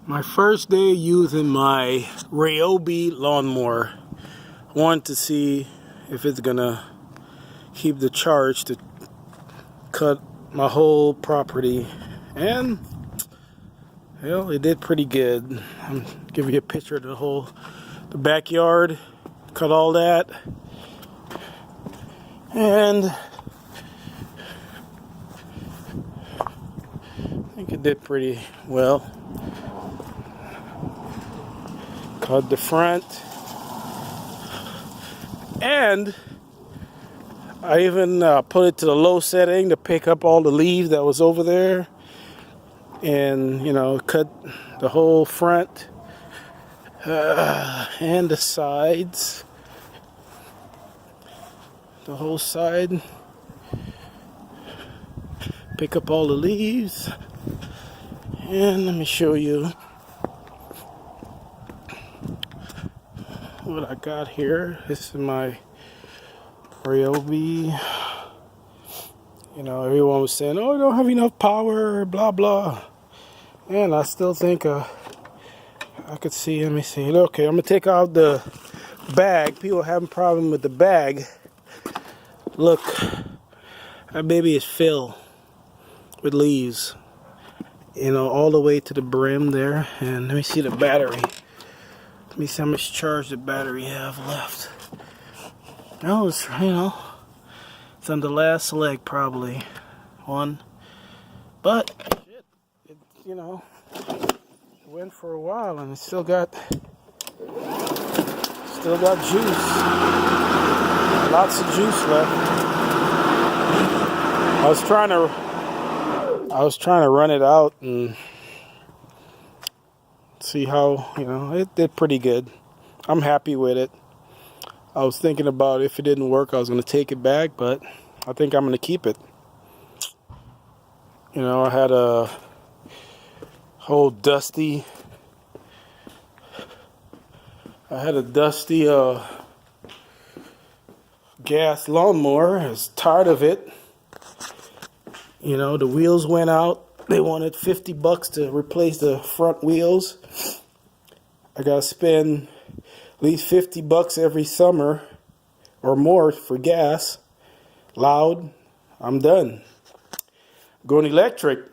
My first day using my Ryobi lawnmower. I wanted to see if it's gonna keep the charge to cut my whole property, and well, it did pretty good. I'm giving you a picture of the backyard, cut all that, and I think it did pretty well. Cut the front, and I even put it to the low setting to pick up all the leaves that was over there, and cut the whole front and the sides, the whole side, pick up all the leaves. And let me show you what I got here. This is my Ryobi. Everyone was saying, "Oh, I don't have enough power," blah blah. And I still think I could see. Let me see. Okay, I'm gonna take out the bag. People having a problem with the bag. Look, that baby is filled with leaves. All the way to the brim there. And let me see the battery. Let me see how much charge the battery have left. No, it's it's on the last leg probably. One. But it went for a while and it still got juice. Lots of juice left. I was trying to run it out and see how, it did pretty good. I'm happy with it. I was thinking about if it didn't work, I was going to take it back, but I think I'm going to keep it. I had a whole dusty gas lawnmower. I was tired of it. The wheels went out. They wanted $50 to replace the front wheels. I gotta spend at least $50 every summer or more for gas. Loud. I'm done. Going electric.